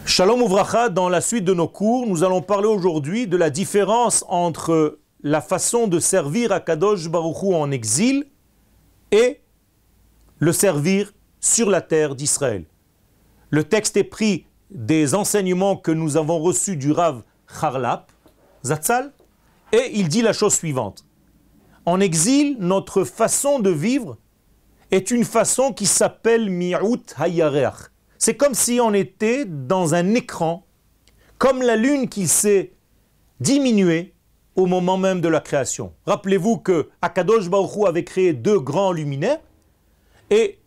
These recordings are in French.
Shalom Uvracha, dans la suite de nos cours, nous allons parler aujourd'hui de la différence entre la façon de servir à Kadosh Baruch Hu en exil et le servir sur la terre d'Israël. Le texte est pris des enseignements que nous avons reçus du Rav Charlap, Zatzal, et il dit la chose suivante. En exil, notre façon de vivre est une façon qui s'appelle Mi'ut Hayareach. C'est comme si on était dans un écran, comme la lune qui s'est diminuée au moment même de la création. Rappelez-vous que Akadosh Baruch Hu avait créé deux grands luminaires, et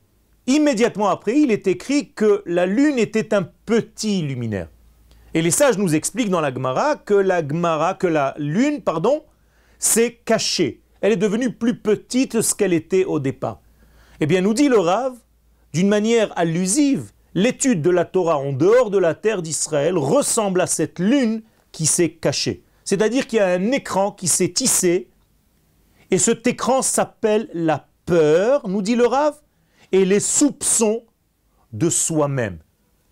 immédiatement après, il est écrit que la lune était un petit luminaire. Et les sages nous expliquent dans la Gemara que la lune s'est cachée. Elle est devenue plus petite que ce qu'elle était au départ. Eh bien, nous dit le Rav, d'une manière allusive, l'étude de la Torah en dehors de la terre d'Israël ressemble à cette lune qui s'est cachée. C'est-à-dire qu'il y a un écran qui s'est tissé, et cet écran s'appelle la peur, nous dit le Rav, et les soupçons de soi-même.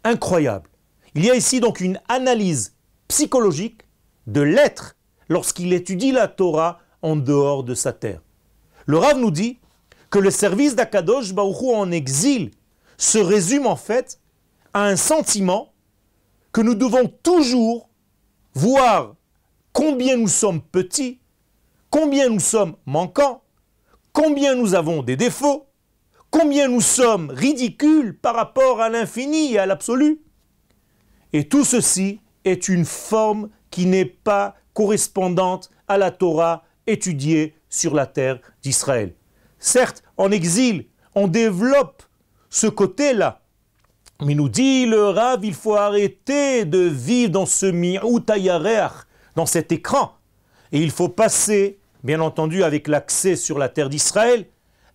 Incroyable. Il y a ici donc une analyse psychologique de l'être lorsqu'il étudie la Torah en dehors de sa terre. Le Rav nous dit que le service d'Akadosh Baruch Hu en exil se résume en fait à un sentiment que nous devons toujours voir combien nous sommes petits, combien nous sommes manquants, combien nous avons des défauts, combien nous sommes ridicules par rapport à l'infini et à l'absolu. Et tout ceci est une forme qui n'est pas correspondante à la Torah étudiée sur la terre d'Israël. Certes, en exil, on développe ce côté-là. Mais nous dit le Rav, il faut arrêter de vivre dans ce mi'ut hayareach, dans cet écran. Et il faut passer, bien entendu, avec l'accès sur la terre d'Israël,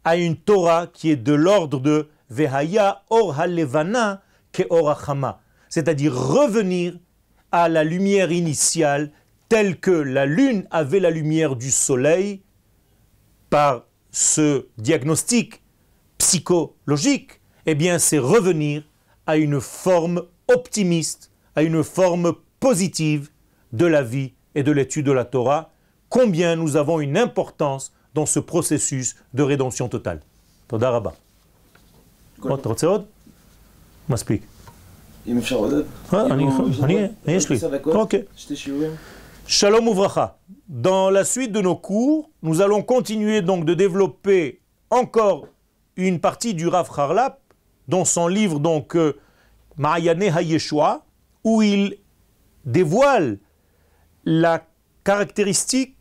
à une Torah qui est de l'ordre de Vehaya or halevana ke or hachama. C'est-à-dire revenir à la lumière initiale, telle que la lune avait la lumière du soleil, par ce diagnostic psychologique. Eh bien, c'est revenir à une forme optimiste, à une forme positive de la vie et de l'étude de la Torah. Combien nous avons une importance dans ce processus de rédemption totale. Toda Rabba. אתה רוצה עוד? מספיק. אם אפשר עוד? יש לי. אוקיי. שתי שיעורים. Shalom Uvracha. Dans la suite de nos cours, nous allons continuer donc de développer encore une partie du Rav Charlap, dans son livre donc Ma'ayane HaYeshua, où il dévoile la caractéristique,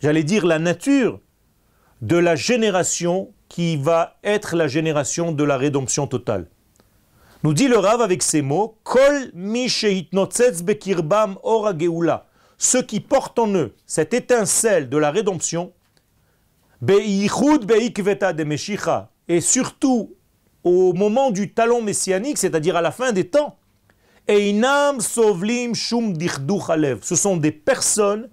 j'allais dire la nature, de la génération qui va être la génération de la rédemption totale. Nous dit le Rav avec ces mots, Kol mi shehitnotzetz bekirbam or hageula, ceux qui portent en eux cette étincelle de la rédemption, beichud beikveta de meshicha, et surtout au moment du talon messianique, c'est-à-dire à la fin des temps, einam sovlim shum dichduch alev, ce sont des personnes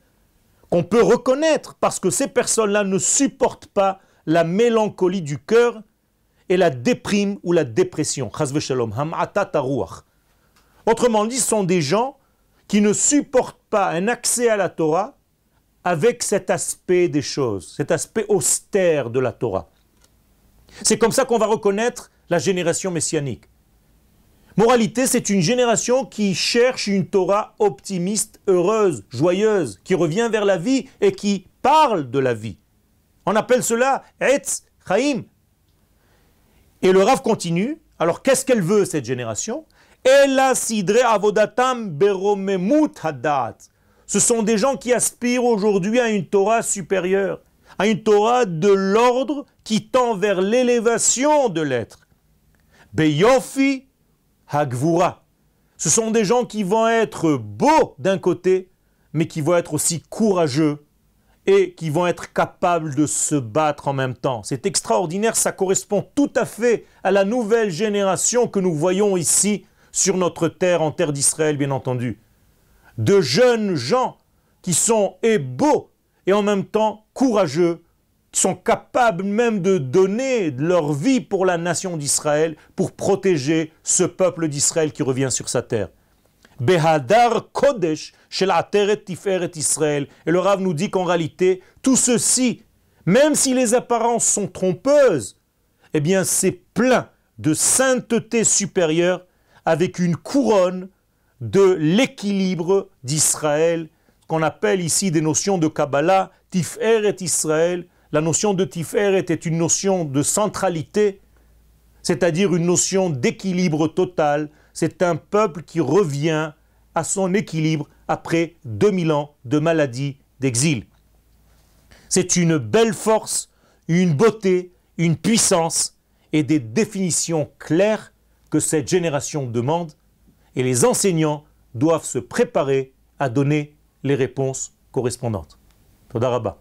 qu'on peut reconnaître parce que ces personnes-là ne supportent pas la mélancolie du cœur et la déprime ou la dépression. Chas v'shalom, ham'atat haruach. Autrement dit, ce sont des gens qui ne supportent pas un accès à la Torah avec cet aspect des choses, cet aspect austère de la Torah. C'est comme ça qu'on va reconnaître la génération messianique. Moralité, c'est une génération qui cherche une Torah optimiste, heureuse, joyeuse, qui revient vers la vie et qui parle de la vie. On appelle cela Etz Chaim. Et le Rav continue. Alors qu'est-ce qu'elle veut cette génération? Ela sidre avodatam beromemut hadat. Ce sont des gens qui aspirent aujourd'hui à une Torah supérieure, à une Torah de l'ordre qui tend vers l'élévation de l'être. Beyofi hagvura. Ce sont des gens qui vont être beaux d'un côté, mais qui vont être aussi courageux et qui vont être capables de se battre en même temps. C'est extraordinaire, ça correspond tout à fait à la nouvelle génération que nous voyons ici sur notre terre, en terre d'Israël bien entendu. De jeunes gens qui sont beaux et en même temps courageux, qui sont capables même de donner leur vie pour la nation d'Israël, pour protéger ce peuple d'Israël qui revient sur sa terre. Behadar Kodesh shel Ateret Tiferet Israël. Et le Rav nous dit qu'en réalité, tout ceci, même si les apparences sont trompeuses, eh bien c'est plein de sainteté supérieure avec une couronne de l'équilibre d'Israël, qu'on appelle ici des notions de Kabbalah, Tiferet Israël. La notion de Tiferet est une notion de centralité, c'est-à-dire une notion d'équilibre total. C'est un peuple qui revient à son équilibre après 2000 ans de maladie, d'exil. C'est une belle force, une beauté, une puissance et des définitions claires que cette génération demande, et les enseignants doivent se préparer à donner les réponses correspondantes. Toda Rabba.